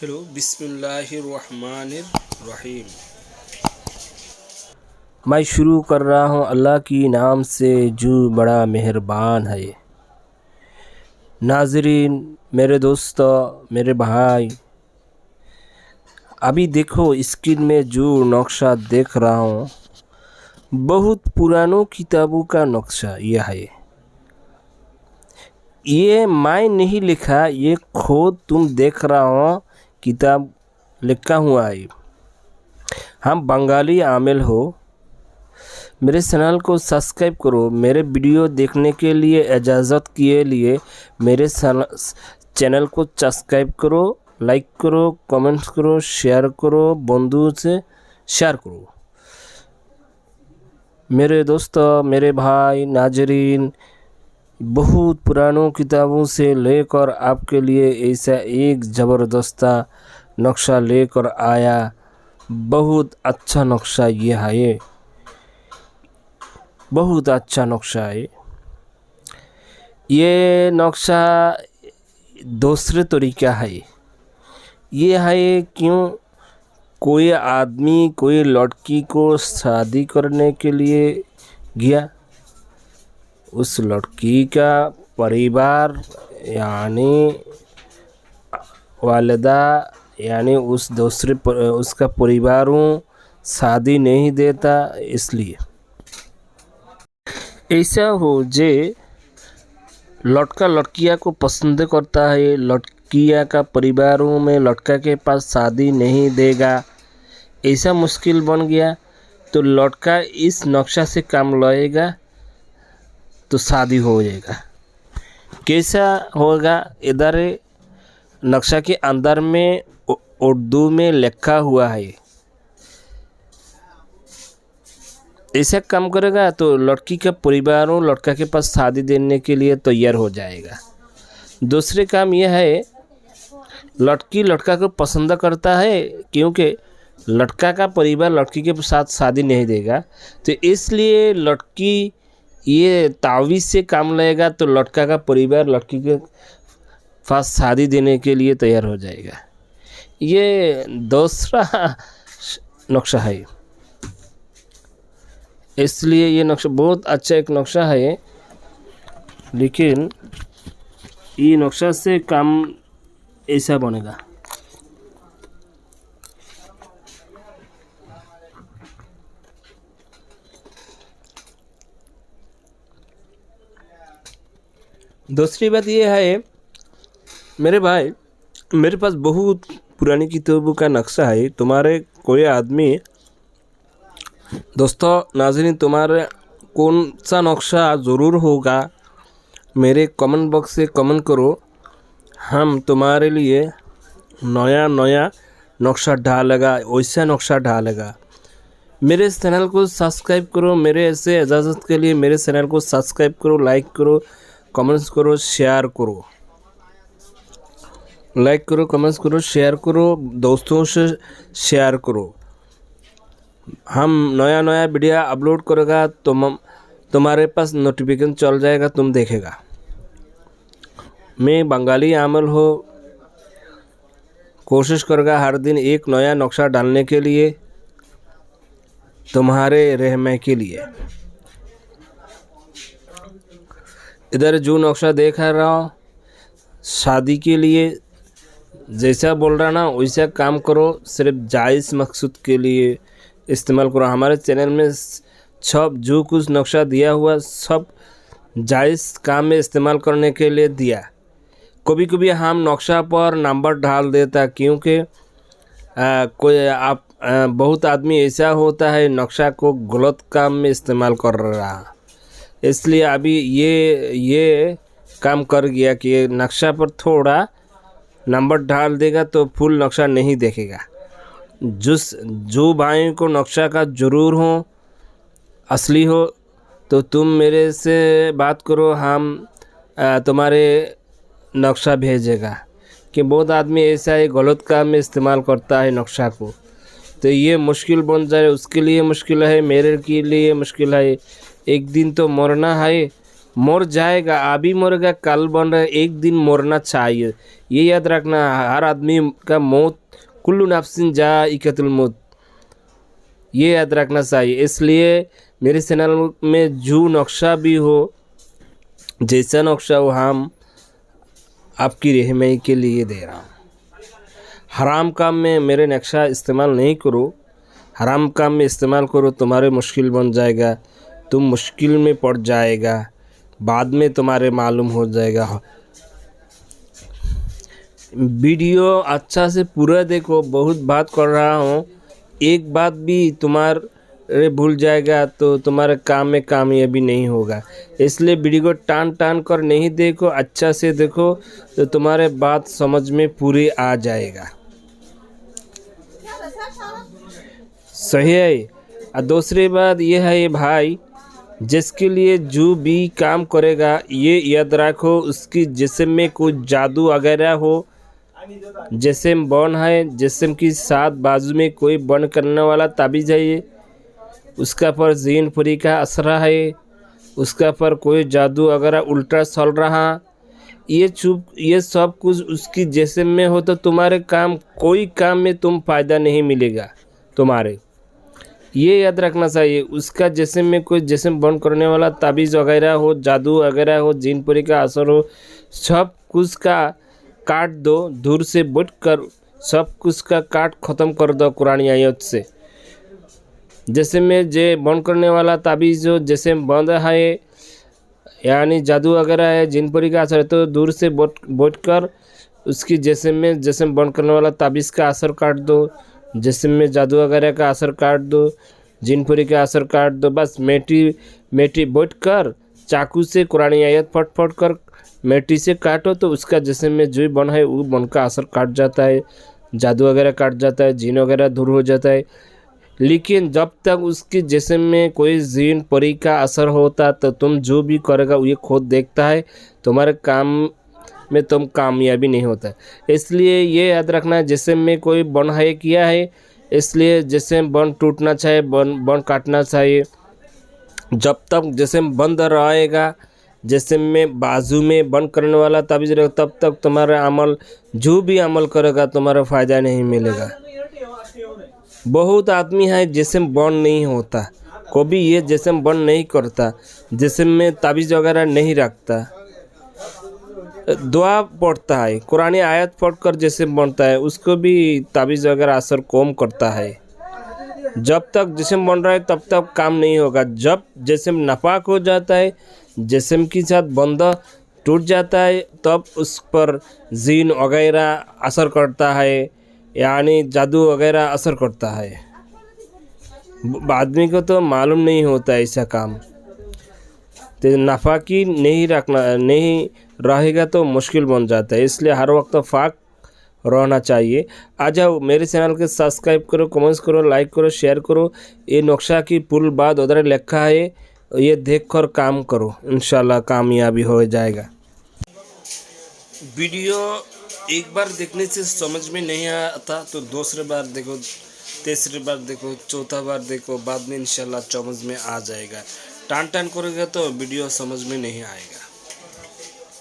Hello बिस्मिल्लाहिर्रहमानिर्रहीम। मैं शुरू कर रहा हूँ अल्लाह की नाम से जो बड़ा मेहरबान है। नाज़रीन, मेरे दोस्तों, मेरे भाई, अभी देखो स्क्रीन में जो नक्शा देख रहा हूँ बहुत पुरानों किताबों का नक्शा यह है। ये मैं नहीं लिखा, ये खुद तुम देख रहा हो किताब लिखा हुआ है। हम बंगाली आमिल हो। मेरे चैनल को सब्सक्राइब करो। मेरे वीडियो देखने के लिए इजाज़त के लिए मेरे चैनल को सब्सक्राइब करो, लाइक करो, कमेंट्स करो, शेयर करो, बंधुओं से शेयर करो। मेरे दोस्तों, मेरे भाई, नाजरीन, बहुत पुरानों किताबों से लेकर आपके लिए ऐसा एक ज़बरदस्त नक्शा लेकर आया। बहुत अच्छा नक्शा ये है, बहुत अच्छा नक्शा है। ये नक्शा दूसरे तरीका है। ये है क्यों कोई आदमी कोई लड़की को शादी करने के लिए गया, उस लड़की का परिवार यानी वालिदा यानी उस दूसरे उसका परिवारों शादी नहीं देता। इसलिए ऐसा हो जे लड़का लड़किया को पसंद करता है, लड़किया का परिवारों में लड़का के पास शादी नहीं देगा, ऐसा मुश्किल बन गया तो लड़का इस नक्शा से काम लेगा तो शादी हो जाएगा। कैसा होगा? इधर नक्शा के अंदर में उर्दू में लिखा हुआ है। ऐसा काम करेगा तो लड़की का परिवारों लड़का के पास शादी देने के लिए तैयार हो जाएगा। दूसरे काम यह है, लड़की लड़का को पसंद करता है क्योंकि लड़का का परिवार लड़की के साथ शादी नहीं देगा, तो इसलिए लड़की ये तावीज़ से काम लेगा तो लड़का का परिवार लड़की के पास शादी देने के लिए तैयार हो जाएगा। ये दूसरा नक्शा है। इसलिए ये नक्शा बहुत अच्छा एक नक्शा है, लेकिन ये नक्शा से काम ऐसा बनेगा। दूसरी बात ये है मेरे भाई, मेरे पास बहुत पुरानी किताबों का नक्शा है। तुम्हारे कोई आदमी दोस्तों, नाज़रीन, तुम्हारे कौन सा नक्शा ज़रूर होगा मेरे कमेंट बॉक्स से कमेंट करो। हम तुम्हारे लिए नया नया नक्शा डालेगा, वैसा नक्शा डालेगा। मेरे चैनल को सब्सक्राइब करो। मेरे ऐसे इजाज़त के लिए मेरे चैनल को सब्सक्राइब करो, लाइक करो, कमेंट्स करो, शेयर करो। लाइक करो, कमेंट्स करो, शेयर करो, दोस्तों से शेयर करो। हम नया नया वीडियो अपलोड करेगा तो तुम्हारे पास नोटिफिकेशन चल जाएगा, तुम देखेगा। मैं बंगाली आमिल हो, कोशिश करेगा हर दिन एक नया नक्शा डालने के लिए, तुम्हारे रहने के लिए। इधर जो नक्शा देख रहा हूँ शादी के लिए, जैसा बोल रहा ना वैसा काम करो। सिर्फ जायज़ मकसूद के लिए इस्तेमाल करो। हमारे चैनल में सब जो कुछ नक्शा दिया हुआ सब जायज़ काम में इस्तेमाल करने के लिए दिया। कभी कभी हम नक्शा पर नंबर डाल देता क्योंकि कोई बहुत आदमी ऐसा होता है नक्शा को गलत काम में इस्तेमाल कर रहा, इसलिए अभी ये काम कर गया कि नक्शा पर थोड़ा नंबर डाल देगा तो फुल नक्शा नहीं देखेगा। जो भाई को नक्शा का ज़रूर हो, असली हो, तो तुम मेरे से बात करो, हम तुम्हारे नक्शा भेजेगा। कि बहुत आदमी ऐसा है गलत काम में इस्तेमाल करता है नक्शा को, तो ये मुश्किल बन जाए। उसके लिए मुश्किल है, मेरे के लिए मुश्किल है। एक दिन तो मरना है मर जाएगा, अभी मरेगा कल बन रहा है, एक दिन मरना चाहिए। ये याद रखना, हर आदमी का मौत, कुल्लु नफ्सिन जाइकातुल मौत, ये याद रखना चाहिए। इसलिए मेरे चैनल में जो नक्शा भी हो, जैसा नक्शा हो, हम आपकी रहनुमाई के लिए दे रहा हूँ। हराम काम में मेरे नक्शा इस्तेमाल नहीं करो, हराम काम में इस्तेमाल करो तुम्हारे मुश्किल बन जाएगा, तुम मुश्किल में पड़ जाएगा, बाद में तुम्हारे मालूम हो जाएगा। वीडियो अच्छा से पूरा देखो, बहुत बात कर रहा हूँ, एक बात भी तुम्हारे भूल जाएगा तो तुम्हारे काम में कामयाबी नहीं होगा। इसलिए वीडियो को टान टान कर नहीं देखो, अच्छा से देखो तो तुम्हारे बात समझ में पूरी आ जाएगा। सही है। और दूसरी बात यह है भाई, जिसके लिए जो भी काम करेगा ये याद रखो, उसकी जिस्म में कुछ जादू वगैरह हो, जिस्म बन है, जिस्म की सात बाजू में कोई बन करने वाला ताबीज़ है, ये उसका पर जीनपुरी का असर है, उसका पर कोई जादू वगैरह उल्टा चल रहा, ये सब कुछ उसकी जिस्म में हो तो तुम्हारे काम, कोई काम में तुम फ़ायदा नहीं मिलेगा तुम्हारे। ये याद रखना चाहिए। उसका जिस्म में कोई जिस्म बंद करने वाला ताबीज़ वगैरह हो, जादू वगैरह हो, जिनपुरी का असर हो, सब कुछ का काट दो, दूर से बैठ कर सब कुछ का काट ख़त्म कर दो कुरानी आयत से। जिस्म में जे बंद करने वाला ताबीज़ हो, जिस्म बंद है यानी जादू वगैरह है, जिनपुरी का असर है, तो दूर से बैठ कर उसकी जिस्म में जिस्म बंद करने वाला ताबीज़ का असर काट दो, जिस्म में जादू वगैरह का असर काट दो, जिनपुरी का असर काट दो। बस मेटी बैठ कर चाकू से कुरानी आयत फट फट कर मेटी से काटो तो उसका जिस्म में जो बन है वो बन का असर काट जाता है, जादू वगैरह काट जाता है, जीन वगैरह दूर हो जाता है। लेकिन जब तक उसके जिस्म में कोई जीन परी का असर होता तो तुम जो भी करेगा ये खुद देखता है, तुम्हारे काम में तुम कामयाबी नहीं होता। इसलिए ये याद रखना, जिस्म में कोई बन है किया है, इसलिए जिस्म बन टूटना चाहिए, बन काटना चाहिए। जब तक जिस्म बंद रहेगा, जिस्म में बाजू में बंद करने वाला ताबीज़ रहेगा, तब तक तुम्हारा अमल, जो भी अमल करेगा तुम्हारा फ़ायदा नहीं मिलेगा। बहुत आदमी है जिस्म बंद नहीं होता, कभी ये जिस्म बंद नहीं करता, जिस्म में ताबीज़ वगैरह नहीं रखता, दुआ पढ़ता है, कुरानी आयत पढ़कर जिस्म बनता है, उसको भी ताबीज़ वगैरह असर कम करता है। जब तक जिस्म बन रहा है तब तक काम नहीं होगा। जब जिस्म नापाक हो जाता है, जिस्म के साथ बंधा टूट जाता है, तब उस पर जीन वगैरह असर करता है, यानी जादू वगैरह असर करता है। आदमी को तो मालूम नहीं होता ऐसा काम, तो नाफाकी नहीं रहेगा तो मुश्किल बन जाता है। इसलिए हर वक्त फाक रहना चाहिए। आ जाओ मेरे चैनल के सब्सक्राइब करो, कमेंट्स करो, लाइक करो, शेयर करो। ये नक्शा की पुल बाद उधर लिखा है, ये देख कर काम करो, इंशाल्लाह कामयाबी हो जाएगा। वीडियो एक बार देखने से समझ में नहीं आता तो दूसरी बार देखो, तीसरी बार देखो, चौथा बार देखो, बाद में इंशाल्लाह समझ में आ जाएगा। टान टान करोगे तो वीडियो समझ में नहीं आएगा।